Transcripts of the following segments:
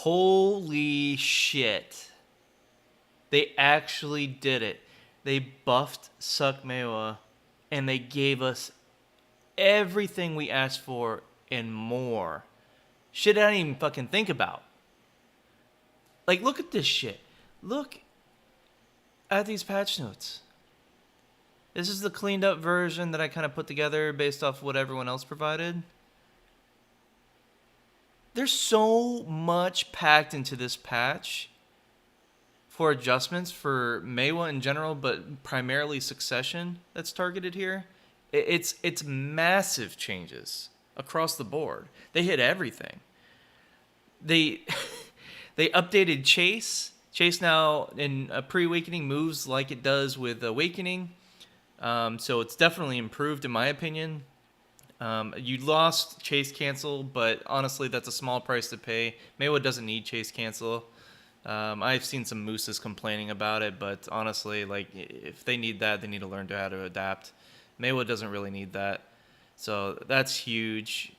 Holy shit. They actually did it. They buffed Succ Mae and they gave us everything we asked for and more. Shit I didn't even fucking think about. Like, look at this shit. Look at these patch notes. This is the cleaned up version that I kind of put together based off what everyone else provided. There's so much packed into this patch for adjustments for Maewa in general, but primarily Succession that's targeted here. It's massive changes across the board. They hit everything. They they updated Chase. Chase now in pre-awakening moves like it does with awakening. So it's definitely improved in my opinion. You lost Chase Cancel, but honestly that's a small price to pay. Maewa doesn't need Chase Cancel. I've seen some mooses complaining about it, but honestly, like, if they need that, they need to learn how to adapt. Maewa doesn't really need that. So that's huge.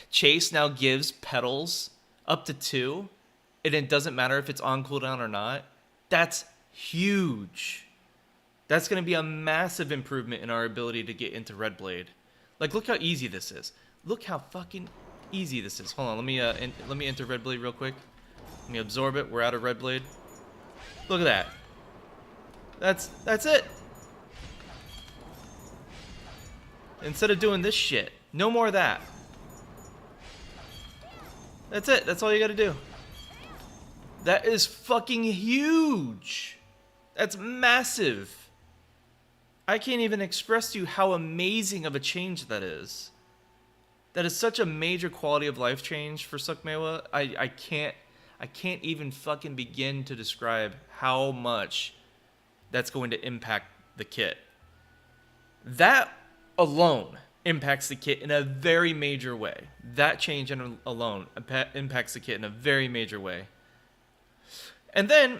Chase now gives petals up to 2, and it doesn't matter if it's on cooldown or not. That's huge. That's going to be a massive improvement in our ability to get into Red Blade. Like, look how easy this is. Look how fucking easy this is. Hold on, let me enter Red Blade real quick. Let me absorb it. We're out of Red Blade. Look at that. That's it. Instead of doing this shit, no more of that. That's it. That's all you gotta do. That is fucking huge. That's massive. I can't even express to you how amazing of a change that is. That is such a major quality of life change for Succ Mae. I can't even fucking begin to describe how much that's going to impact the kit. That alone impacts the kit in a very major way. That change alone impacts the kit in a very major way. And then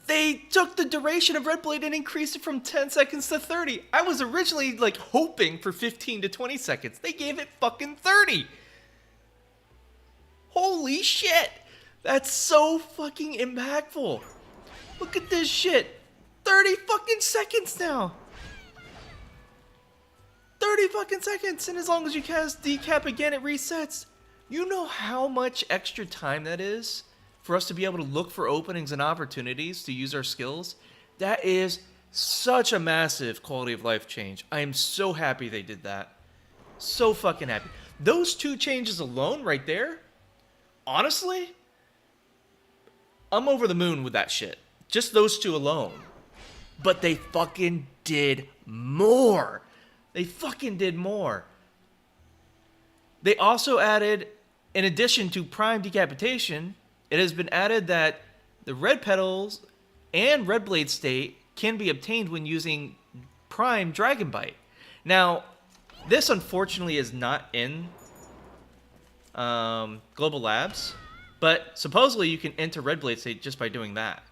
they took the duration of Red Blade and increased it from 10 seconds to 30. I was originally like hoping for 15 to 20 seconds. They gave it fucking 30. Holy shit. That's so fucking impactful. Look at this shit. 30 fucking seconds now. 30 fucking seconds, and as long as you cast Decap again, it resets. You know how much extra time that is for us to be able to look for openings and opportunities to use our skills? That is such a massive quality of life change. I am so happy they did that. So fucking happy. Those 2 changes alone right there, honestly, I'm over the moon with that shit. Just those 2 alone. But they fucking did more. They fucking did more. They also added, in addition to Prime Decapitation, it has been added that the Red Petals and Red Blade State can be obtained when using Prime Dragon Bite. Now, this unfortunately is not in Global Labs, but supposedly you can enter Red Blade State just by doing that.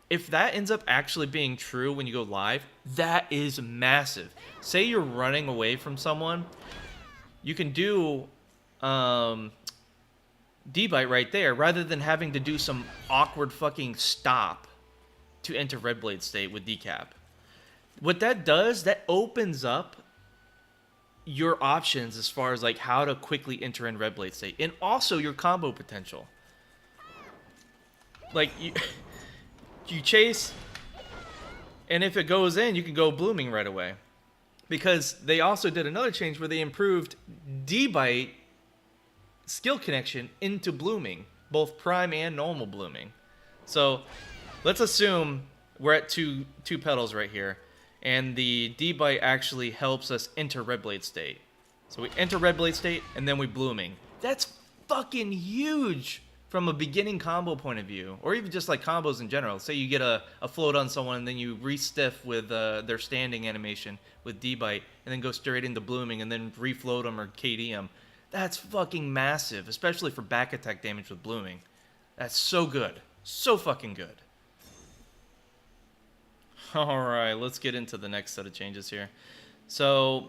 If that ends up actually being true when you go live, that is massive. Say you're running away from someone, you can do D-Bite right there, rather than having to do some awkward fucking stop to enter Red Blade State with Decap. What that does, that opens up your options as far as like how to quickly enter in Red Blade State, and also your combo potential. Like, you chase, and if it goes in, you can go blooming right away. Because they also did another change where they improved D-Bite skill connection into blooming, both prime and normal blooming. So let's assume we're at two petals right here, and the D-Bite actually helps us enter Red Blade State. So we enter Red Blade State, and then we blooming. That's fucking huge from a beginning combo point of view, or even just like combos in general. Say you get a float on someone, and then you re-stiff with their standing animation with D-Bite, and then go straight into blooming, and then refloat them or KD them. That's fucking massive, especially for back attack damage with blooming. That's so good. So fucking good. Alright, let's get into the next set of changes here. So,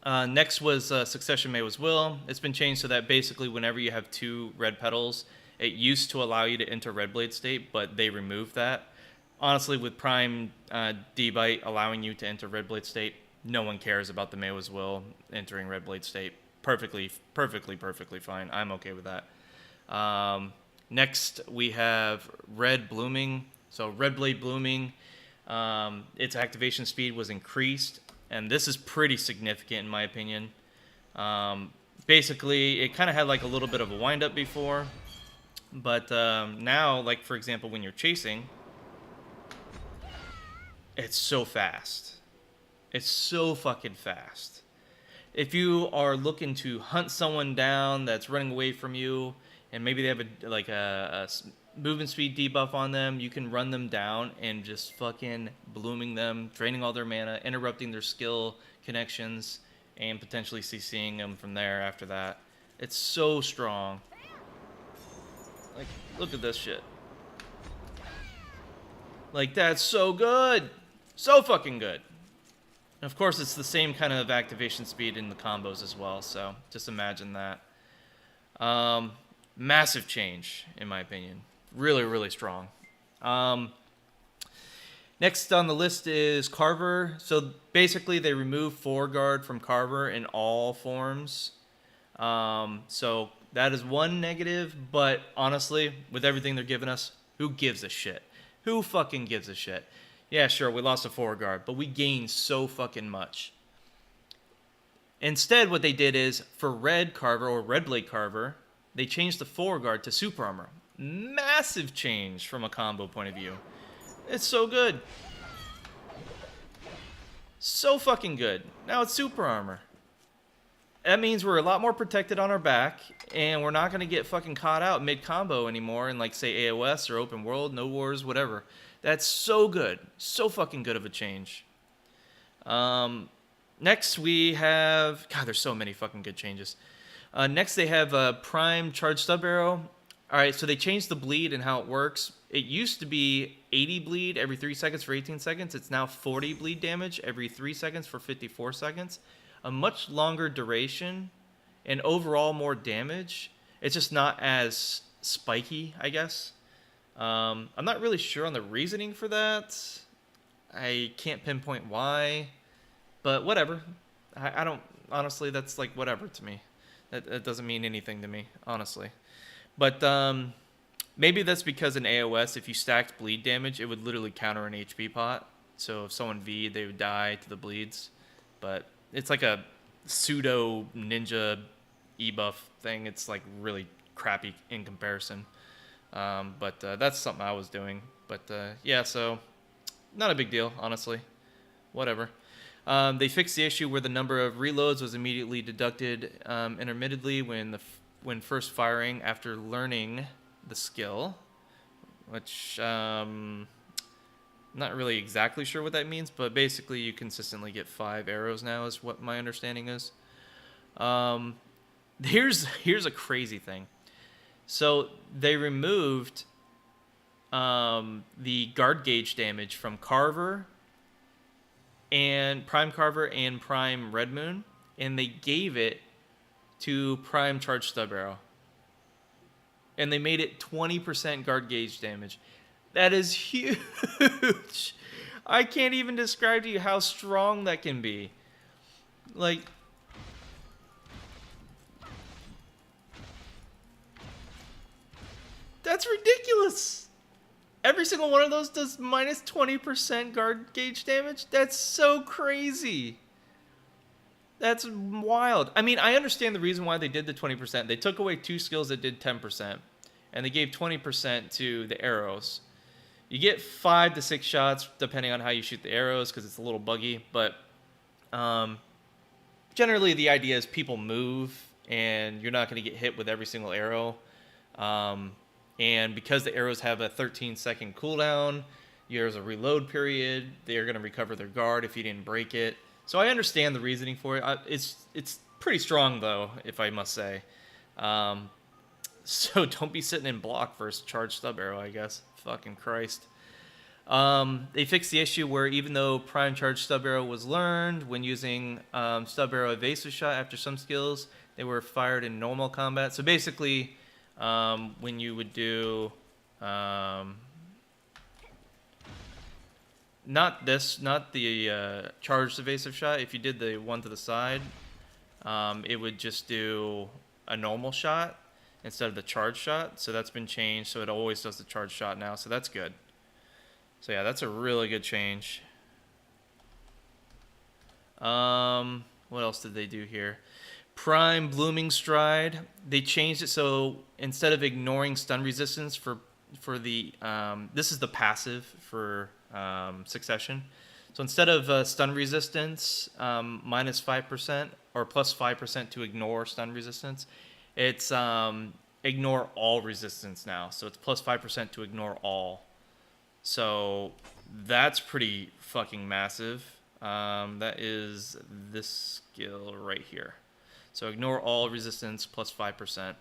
Next was Succession Maewa's Will. It's been changed so that basically whenever you have 2 red petals, it used to allow you to enter red blade state, but they removed that. Honestly, with Prime D-Bite allowing you to enter red blade state, no one cares about the Maewa's Will entering red blade state. Perfectly fine. I'm okay with that. Next, we have Red Blooming. So Red Blade Blooming, its activation speed was increased, and this is pretty significant in my opinion. Basically, it kind of had like a little bit of a wind-up before, but now, like for example, when you're chasing, it's so fast. It's so fucking fast. If you are looking to hunt someone down that's running away from you, and maybe they have a movement speed debuff on them, you can run them down and just fucking blooming them, draining all their mana, interrupting their skill connections, and potentially CCing them from there after that. It's so strong. Like, look at this shit. Like, that's so good. So fucking good. And of course, it's the same kind of activation speed in the combos as well, so just imagine that. Massive change, in my opinion. Really, really strong. Next on the list is Carver. So basically, they removed Foreguard from Carver in all forms. So that is one negative, but honestly, with everything they're giving us, who gives a shit? Who fucking gives a shit? Yeah, sure, we lost a Foreguard, but we gained so fucking much. Instead, what they did is, for Red Carver, or Red Blade Carver, they changed the Foreguard to Super Armor. Massive change from a combo point of view. It's so good. So fucking good. Now it's Super Armor. That means we're a lot more protected on our back, and we're not going to get fucking caught out mid-combo anymore in, like, say, AOS or Open World, No Wars, whatever. That's so good. So fucking good of a change. Next we have... God, there's so many fucking good changes. Next they have Prime Charge Stub Arrow. Alright, so they changed the bleed and how it works. It used to be 80 bleed every 3 seconds for 18 seconds. It's now 40 bleed damage every 3 seconds for 54 seconds. A much longer duration and overall more damage. It's just not as spiky, I guess. I'm not really sure on the reasoning for that. I can't pinpoint why, but whatever. I don't, honestly, that's like whatever to me. That doesn't mean anything to me, honestly. But maybe that's because in AOS, if you stacked bleed damage, it would literally counter an HP pot. So if someone V'd, they would die to the bleeds. But it's like a pseudo ninja e-buff thing. It's like really crappy in comparison. But that's something I was doing. But yeah, so not a big deal, honestly. Whatever. They fixed the issue where the number of reloads was immediately deducted intermittently when first firing after learning the skill, which not really exactly sure what that means, but basically you consistently get 5 arrows now is what my understanding is. Here's a crazy thing. So they removed the guard gauge damage from Carver and Prime Red Moon, and they gave it to Prime Charge Stub Arrow. And they made it 20% guard gauge damage. That is huge. I can't even describe to you how strong that can be. Like, that's ridiculous. Every single one of those does minus 20% guard gauge damage. That's so crazy. That's wild. I mean, I understand the reason why they did the 20%. They took away 2 skills that did 10%, and they gave 20% to the arrows. You get 5 to 6 shots, depending on how you shoot the arrows, because it's a little buggy. But generally, the idea is people move, and you're not going to get hit with every single arrow. And because the arrows have a 13-second cooldown, there's a reload period. They're going to recover their guard if you didn't break it. So I understand the reasoning for it. It's pretty strong, though, if I must say. So don't be sitting in block versus Charge Stub Arrow, I guess. Fucking Christ. They fixed the issue where even though Prime Charge Stub Arrow was learned, when using Stub Arrow Evasive Shot after some skills, they were fired in normal combat. So basically, when you would do... not the Charged Evasive Shot. If you did the one to the side, it would just do a normal shot instead of the charge shot. So that's been changed. So it always does the charge shot now. So that's good. So yeah, that's a really good change. What else did they do here? Prime Blooming Stride. They changed it so instead of ignoring stun resistance for the this is the passive for Succession. So instead of stun resistance minus 5% or plus 5% to ignore stun resistance, it's ignore all resistance now. So it's plus 5% to ignore all. So that's pretty fucking massive. That is this skill right here. So ignore all resistance plus 5%. So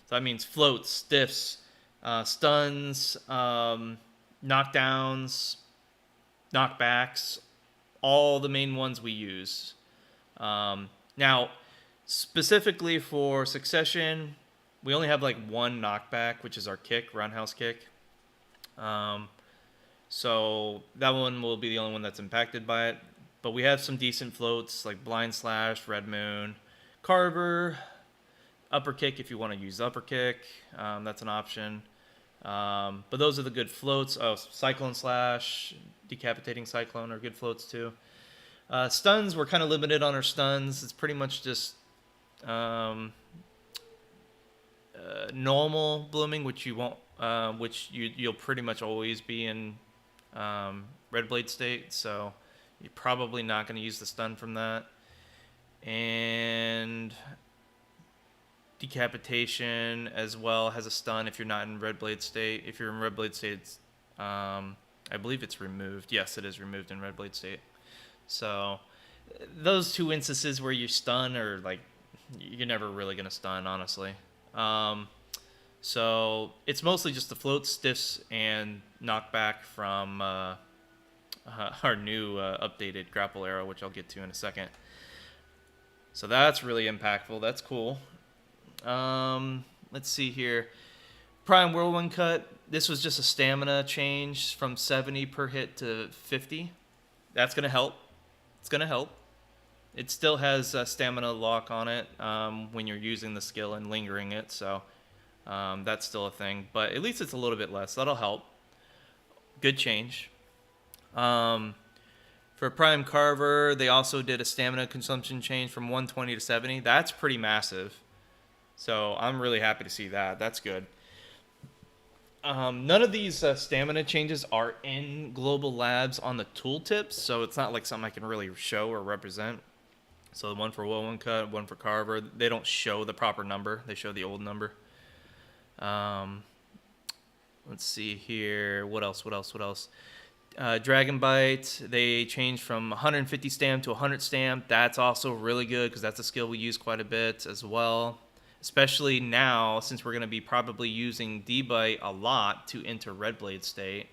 that means floats, stiffs, stuns, knockdowns, knockbacks, all the main ones we use. Now, specifically for Succession, we only have like one knockback, which is our kick, roundhouse kick. So that one will be the only one that's impacted by it. But we have some decent floats like Blind Slash, Red Moon, Carver, Upper Kick if you want to use Upper Kick. That's an option. But those are the good floats. Oh, Cyclone Slash, Decapitating Cyclone are good floats too. Stuns, we're kind of limited on our stuns. It's pretty much just normal blooming, which you won't, you'll pretty much always be in Red Blade state, so you're probably not going to use the stun from that. And Decapitation as well has a stun if you're not in Red Blade state. If you're in Red Blade state, it's, I believe it's removed. Yes, it is removed in Red Blade state. So those two instances where you stun are like, you're never really going to stun, honestly. So it's mostly just the float, stiffs, and knockback from our new updated grapple arrow, which I'll get to in a second. So that's really impactful. That's cool. Let's see here. Prime Whirlwind Cut. This was just a stamina change from 70 per hit to 50. That's going to help. It's going to help. It still has stamina lock on it when you're using the skill and lingering it, so that's still a thing. But at least it's a little bit less. That'll help. Good change. For Prime Carver, they also did a stamina consumption change from 120 to 70. That's pretty massive. So I'm really happy to see that. That's good. None of these stamina changes are in Global Labs on the tooltips, so it's not like something I can really show or represent. So the one for Whirlwind Cut, one for Carver, they don't show the proper number. They show the old number. Let's see here. What else? Dragon Bite, they changed from 150 stamp to 100 stamp. That's also really good because that's a skill we use quite a bit as well. Especially now, since we're going to be probably using D-Bite a lot to enter Red Blade state.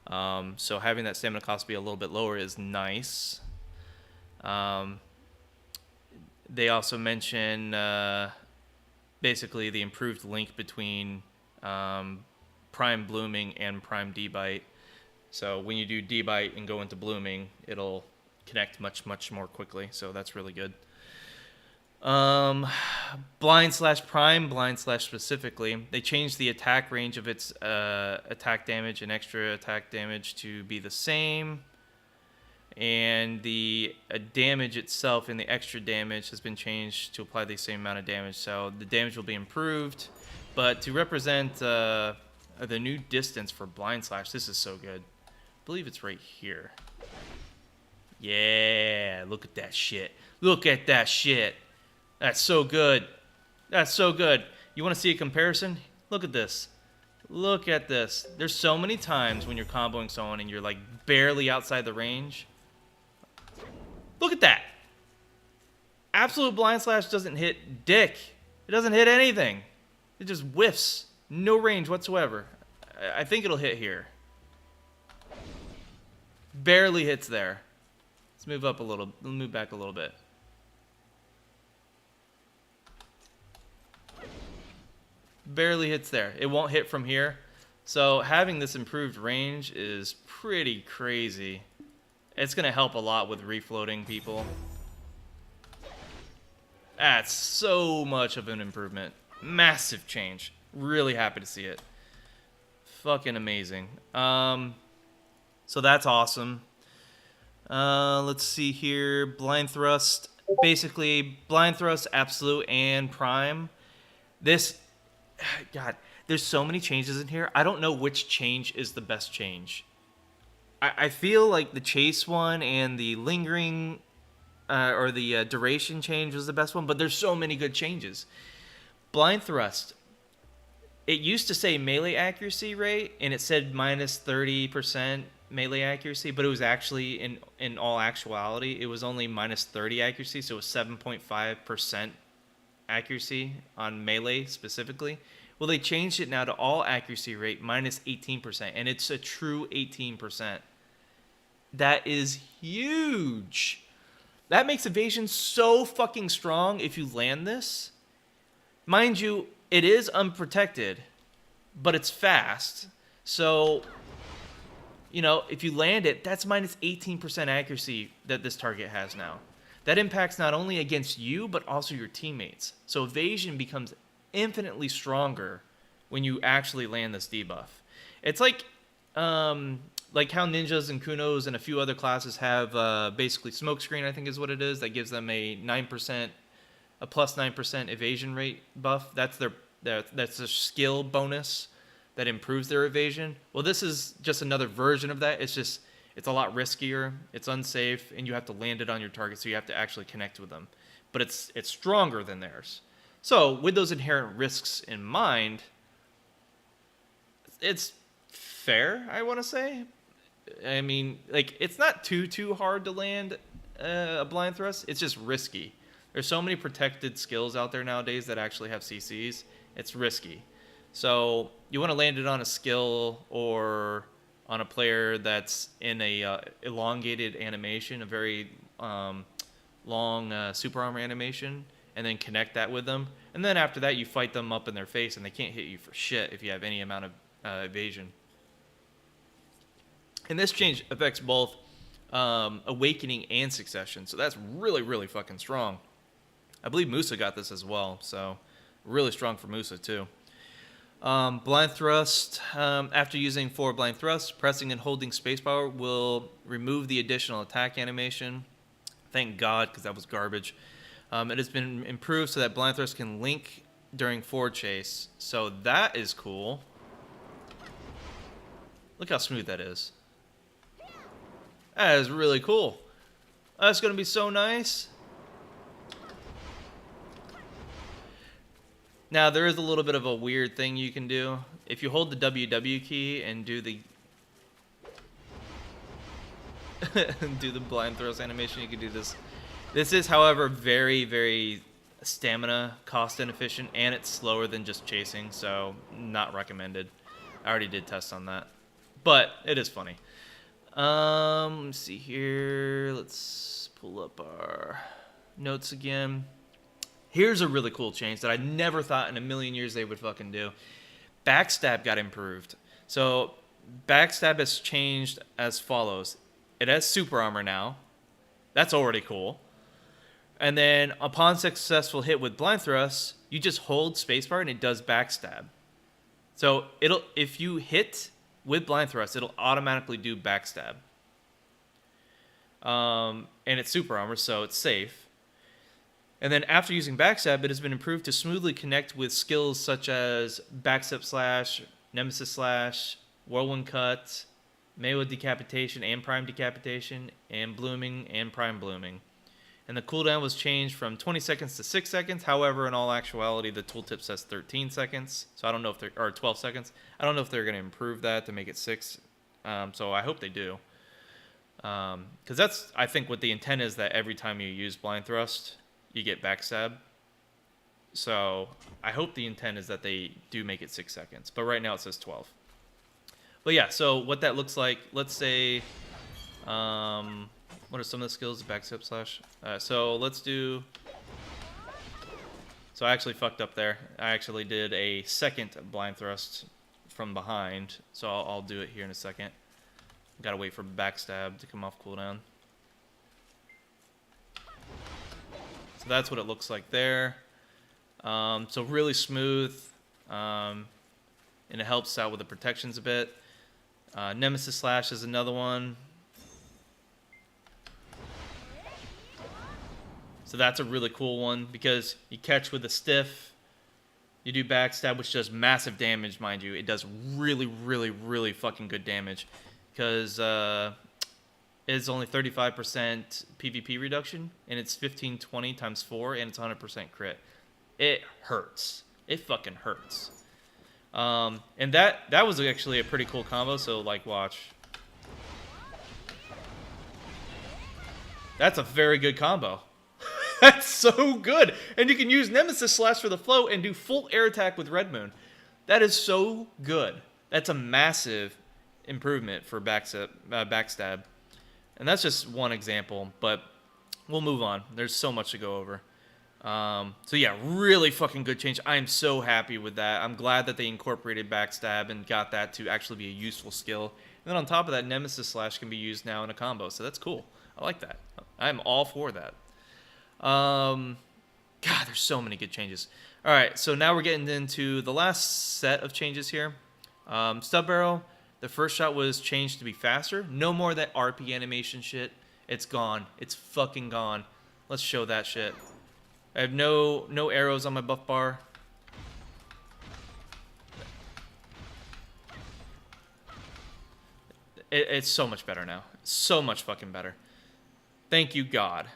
So having that stamina cost be a little bit lower is nice. They also mention basically the improved link between Prime Blooming and Prime D-Bite. So when you do D-Bite and go into Blooming, it'll connect much, much more quickly. So that's really good. Blind Slash Prime, Blind Slash specifically, they changed the attack range of its attack damage and extra attack damage to be the same. And the damage itself and the extra damage has been changed to apply the same amount of damage. So the damage will be improved. But to represent the new distance for Blind Slash, this is so good. I believe it's right here. Yeah, look at that shit. Look at that shit. That's so good. That's so good. You want to see a comparison? Look at this. Look at this. There's so many times when you're comboing someone and you're like barely outside the range. Look at that. Absolute Blind Slash doesn't hit dick. It doesn't hit anything. It just whiffs. No range whatsoever. I think it'll hit here. Barely hits there. Let's move up a little. Move back a little bit. Barely hits there. It won't hit from here. So having this improved range is pretty crazy. It's going to help a lot with refloating people. That's so much of an improvement. Massive change. Really happy to see it. Fucking amazing. So that's awesome. Let's see here. Blind Thrust. Basically, Blind Thrust, Absolute, and Prime. This... God, there's so many changes in here. I don't know which change is the best change. I feel like the Chase one and the Lingering... or the Duration change was the best one, but there's so many good changes. Blind Thrust. It used to say melee accuracy rate, and it said minus 30% melee accuracy, but it was actually, in all actuality, it was only minus 30 accuracy, so it was 7.5% accuracy on melee specifically. Well, they changed it now to all accuracy rate minus 18%, and it's a true 18%. That is huge. That makes Evasion so fucking strong if you land this. Mind you, it is unprotected, but it's fast. So, you know, if you land it, that's minus 18% accuracy that this target has now. That impacts not only against you, but also your teammates. So Evasion becomes infinitely stronger when you actually land this debuff. It's like how ninjas and kunos and a few other classes have basically smokescreen, I think is what it is, that gives them a plus 9% evasion rate buff. That's their skill bonus that improves their evasion. Well, this is just another version of that. It's a lot riskier, it's unsafe, and you have to land it on your target, so you have to actually connect with them. But it's stronger than theirs. So, with those inherent risks in mind, it's fair, I want to say. I mean, like, it's not too hard to land a blind thrust. It's just risky. There's so many protected skills out there nowadays that actually have CCs. It's risky. So, you want to land it on a skill or on a player that's in a elongated animation, a very long super armor animation, and then connect that with them. And then after that, you fight them up in their face, and they can't hit you for shit if you have any amount of evasion. And this change affects both Awakening and Succession, so that's really, really fucking strong. I believe Musa got this as well, so really strong for Musa too. Blind Thrust. After using 4 Blind Thrusts, pressing and holding spacebar will remove the additional attack animation. Thank God, because that was garbage. It has been improved so that Blind Thrust can link during forward chase. So that is cool. Look how smooth that is. That is really cool. That's going to be so nice. Now, there is a little bit of a weird thing you can do. If you hold the WW key and do the blind thrust animation, you can do this. This is, however, very, very stamina cost inefficient, and it's slower than just chasing, so not recommended. I already did tests on that, but it is funny. Let's see here. Let's pull up our notes again. Here's a really cool change that I never thought in a million years they would fucking do. Backstab got improved. So Backstab has changed as follows. It has super armor now. That's already cool. And then upon successful hit with blind thrust, you just hold spacebar and it does backstab. So if you hit with blind thrust, it'll automatically do backstab. And it's super armor, so it's safe. And then after using backstab, it has been improved to smoothly connect with skills such as backstep slash, nemesis slash, whirlwind cut, melee decapitation and prime decapitation, and blooming and prime blooming. And the cooldown was changed from 20 seconds to 6 seconds. However, in all actuality, the tooltip says 13 seconds. So I don't know if they're, or 12 seconds. I don't know if they're going to improve that to make it 6. So I hope they do. Because that's, I think, what the intent is, that every time you use blind thrust, you get backstab. So I hope the intent is that they do make it 6 seconds. But right now it says 12. But yeah, so what that looks like, let's say What are some of the skills? Backstab slash. So let's do. So I actually fucked up there. I actually did a second blind thrust from behind. So I'll do it here in a second. Gotta wait for backstab to come off cooldown. So that's what it looks like there. So really smooth. And it helps out with the protections a bit. Nemesis Slash is another one. So that's a really cool one because you catch with a stiff, you do backstab, which does massive damage, mind you. It does really, really, really fucking good damage because it's only 35% PvP reduction and it's 1520 times 4 and it's 100% crit. It hurts. It fucking hurts. And that was actually a pretty cool combo. So like, watch. That's a very good combo. That's so good. And you can use Nemesis Slash for the flow and do full air attack with Red Moon. That is so good. That's a massive improvement for Backstab. And that's just one example, but we'll move on. There's so much to go over. So yeah, really fucking good change. I am so happy with that. I'm glad that they incorporated Backstab and got that to actually be a useful skill. And then on top of that, Nemesis Slash can be used now in a combo. So that's cool. I like that. I'm all for that. God, there's so many good changes. All right, so now we're getting into the last set of changes here. Stub Barrel, the first shot was changed to be faster. No more of that RP animation shit. It's gone. It's fucking gone. Let's show that shit. I have no arrows on my buff bar. It's so much better now. So much fucking better. Thank you, God.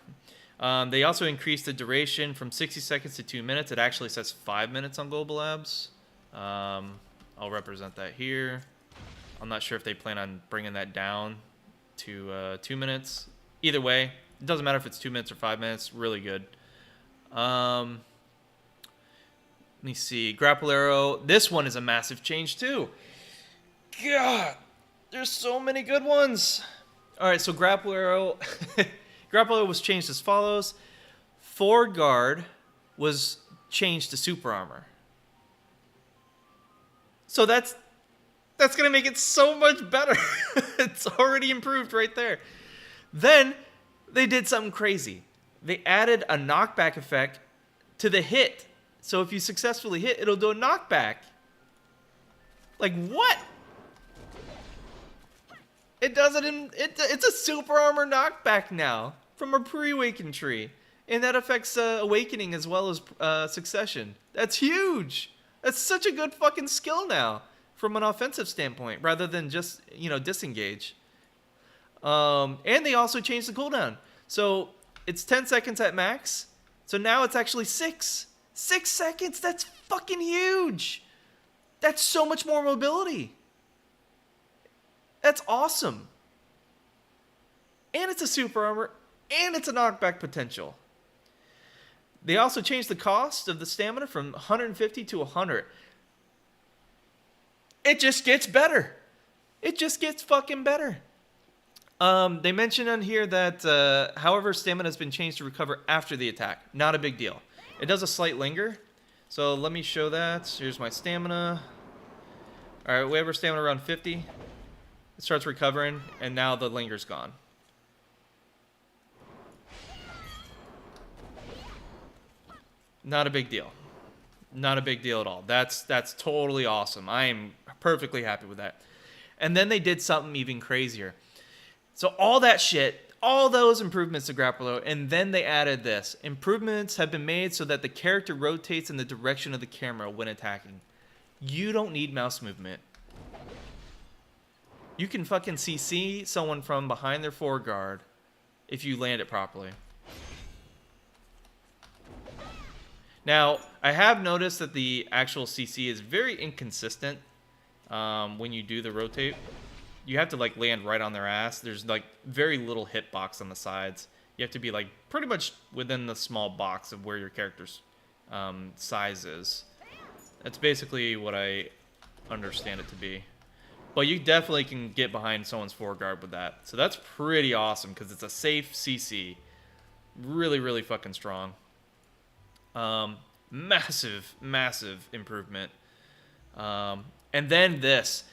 They also increased the duration from 60 seconds to 2 minutes. It actually says 5 minutes on Global Labs. I'll represent that here. I'm not sure if they plan on bringing that down to 2 minutes. Either way, it doesn't matter if it's 2 minutes or 5 minutes. Really good. Let me see. Grapple Arrow. This one is a massive change too. God, there's so many good ones. All right, so Grapple Arrow. Grapple Arrow was changed as follows. Forward Guard was changed to Super Armor. So that's going to make it so much better. It's already improved right there. Then they did something crazy. They added a knockback effect to the hit. So if you successfully hit, it'll do a knockback. Like, what? It does it in... It's a Super Armor knockback now from a pre-awaken tree. And that affects Awakening as well as Succession. That's huge. That's such a good fucking skill now from an offensive standpoint rather than just, disengage. And they also changed the cooldown. So it's 10 seconds at max. So now it's actually 6. 6 seconds. That's fucking huge. That's so much more mobility. That's awesome. And it's a Super Armor. And it's a knockback potential. They also changed the cost of the stamina from 150 to 100. It just gets better. It just gets fucking better. They mentioned on here that, however, stamina has been changed to recover after the attack. Not a big deal. It does a slight linger. So let me show that. Here's my stamina. All right, we have our stamina around 50. It starts recovering, and now the linger's gone. Not a big deal. Not a big deal at all. That's totally awesome. I am perfectly happy with that. And then they did something even crazier. So all that shit, all those improvements to Grappler, and then they added this. Improvements have been made so that the character rotates in the direction of the camera when attacking. You don't need mouse movement. You can fucking CC someone from behind their foreguard if you land it properly. Now, I have noticed that the actual CC is very inconsistent when you do the rotate. You have to like land right on their ass. There's like very little hitbox on the sides. You have to be like pretty much within the small box of where your character's size is. That's basically what I understand it to be. But you definitely can get behind someone's foreguard with that. So that's pretty awesome because it's a safe CC. Really, really fucking strong. Massive, massive improvement. And then this.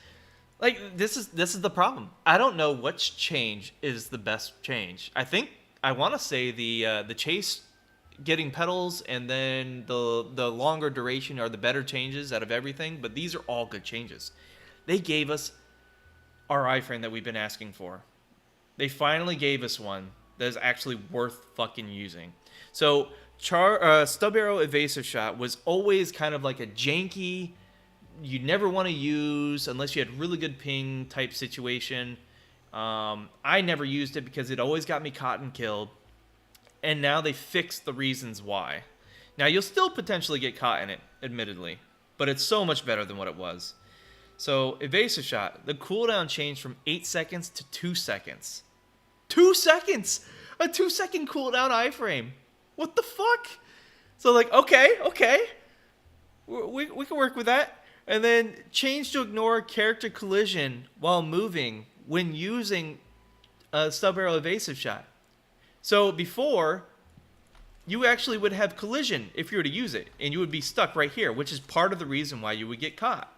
Like, this is the problem. I don't know which change is the best change. I want to say the chase getting petals and then the longer duration are the better changes out of everything, but these are all good changes. They gave us our iframe that we've been asking for. They finally gave us one that is actually worth fucking using. So Stub Arrow Evasive Shot was always kind of like a janky, you'd never want to use unless you had really good ping type situation. I never used it because it always got me caught and killed. And now they fixed the reasons why. Now, you'll still potentially get caught in it, admittedly, but it's so much better than what it was. So, Evasive Shot, the cooldown changed from 8 seconds to 2 seconds. 2 seconds! A 2-second cooldown iframe. What the fuck? So, like, okay. We can work with that. And then change to ignore character collision while moving when using a Stub Arrow Evasive Shot. So before, you actually would have collision if you were to use it, and you would be stuck right here, which is part of the reason why you would get caught.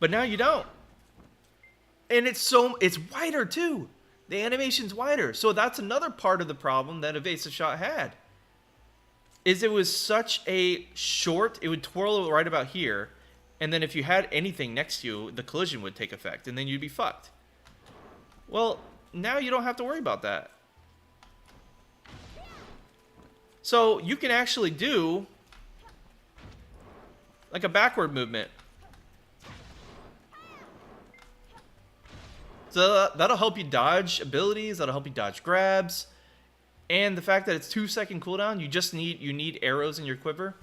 But now you don't. And it's wider too. The animation's wider. So that's another part of the problem that Evasive Shot had. Is it was such a short, it would twirl right about here, and then if you had anything next to you, the collision would take effect, and then you'd be fucked. Well, now you don't have to worry about that. So you can actually do like a backward movement. So that'll help you dodge abilities, that'll help you dodge grabs. And the fact that it's 2-second cooldown, you need arrows in your quiver.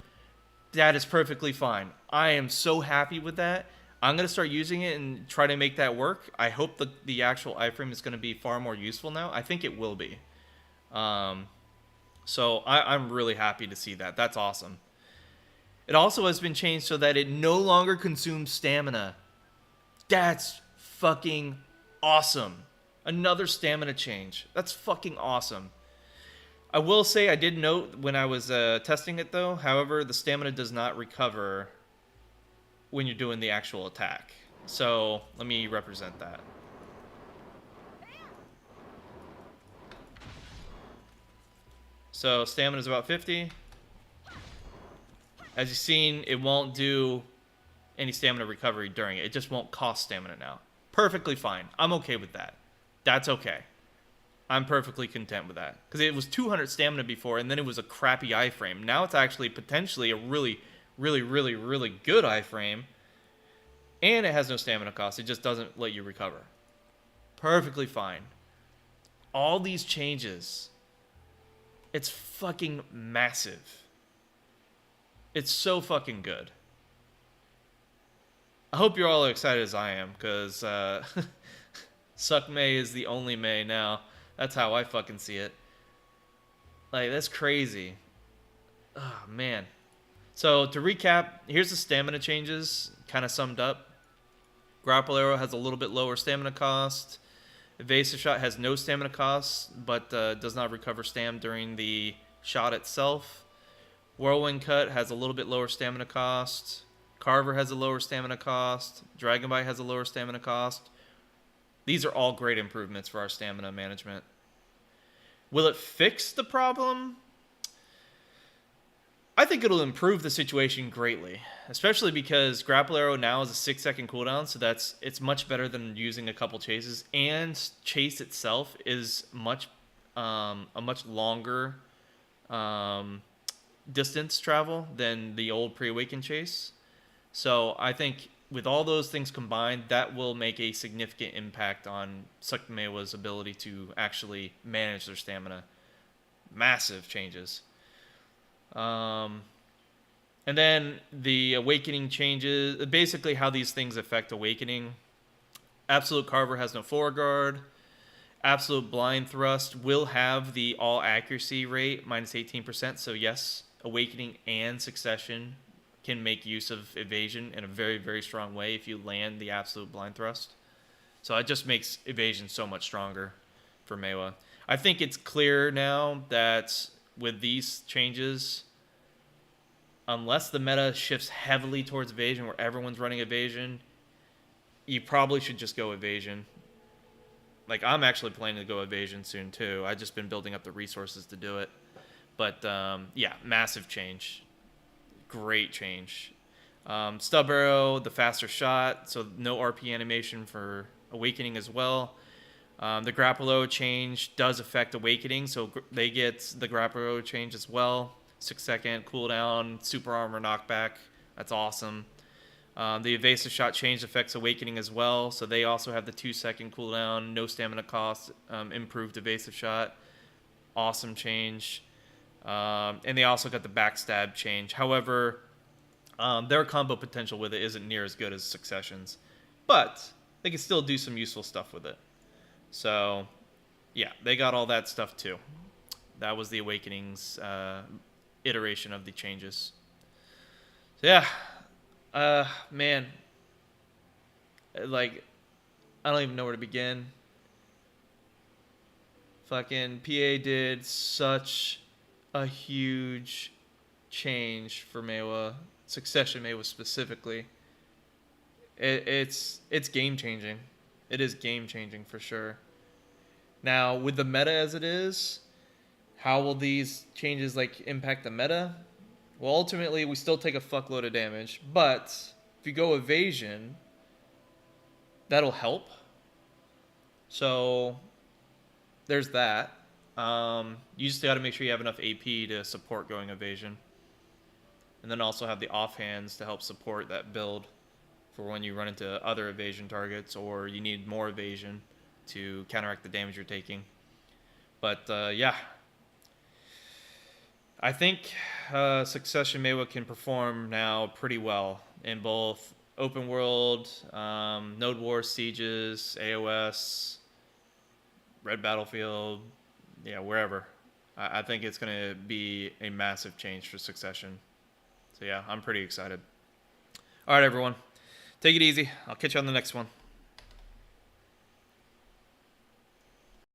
That is perfectly fine. I am so happy with that. I'm going to start using it and try to make that work. I hope the actual iframe is going to be far more useful now. I think it will be. So I'm really happy to see that. That's awesome. It also has been changed so that it no longer consumes stamina. That's fucking awesome. Another stamina change. That's fucking awesome. I will say I did note when I was testing it though, however, the stamina does not recover when you're doing the actual attack. So let me represent that. So stamina is about 50. As you've seen, it won't do any stamina recovery during it. It just won't cost stamina now. Perfectly fine. I'm okay with that. That's okay. I'm perfectly content with that. Because it was 200 stamina before, and then it was a crappy iframe. Now it's actually potentially a really, really, really, really good iframe. And it has no stamina cost. It just doesn't let you recover. Perfectly fine. All these changes. It's fucking massive. It's so fucking good. I hope you're all as excited as I am, because Succ Mae is the only Mae now. That's how I fucking see it. Like, that's crazy. Oh, man. So, to recap, here's the stamina changes, kind of summed up. Grapple Arrow has a little bit lower stamina cost. Evasive Shot has no stamina cost, but does not recover stam during the shot itself. Whirlwind Cut has a little bit lower stamina cost. Carver has a lower stamina cost. Dragon Bite has a lower stamina cost. These are all great improvements for our stamina management. Will it fix the problem? I think it'll improve the situation greatly, especially because Grapple Arrow now is a 6-second cooldown, so it's much better than using a couple chases, and chase itself is a much longer distance travel than the old pre-awakened chase. So I think with all those things combined, that will make a significant impact on Succ Mae's ability to actually manage their stamina. Massive changes. And then the awakening changes, basically how these things affect awakening. Absolute Carver has no foreguard. Absolute Blind Thrust will have the all accuracy rate minus 18%. So yes, awakening and succession can make use of evasion in a very, very strong way if you land the absolute blind thrust. So it just makes evasion so much stronger for Maewa. I think it's clear now that with these changes, unless the meta shifts heavily towards evasion where everyone's running evasion, you probably should just go evasion. Like, I'm actually planning to go evasion soon too. I've just been building up the resources to do it. But yeah, massive change. Great change. Stub arrow, the faster shot, so no RP animation for awakening as well. The grapple change does affect awakening, so they get the grapple change as well. 6-second cooldown, super armor knockback. That's awesome. The evasive shot change affects awakening as well, so they also have the 2-second cooldown, no stamina cost, improved evasive shot. Awesome change. And they also got the backstab change. However, their combo potential with it isn't near as good as Succession's, but they can still do some useful stuff with it. So, yeah, they got all that stuff too. That was the Awakening's iteration of the changes. So, yeah, man, like, I don't even know where to begin. Fucking PA did such a huge change for Maewa, Succession Maewa specifically. It's game changing. It is game changing for sure. Now, with the meta as it is, how will these changes like impact the meta? Well, ultimately, we still take a fuckload of damage, but if you go evasion, that'll help. So there's that. You just got to make sure you have enough AP to support going evasion. And then also have the offhands to help support that build for when you run into other evasion targets or you need more evasion to counteract the damage you're taking. But yeah, I think Succession Maewa can perform now pretty well in both open world, Node Wars, Sieges, AOS, Red Battlefield, yeah, wherever. I think it's going to be a massive change for Succession. So yeah, I'm pretty excited. All right, everyone. Take it easy. I'll catch you on the next one.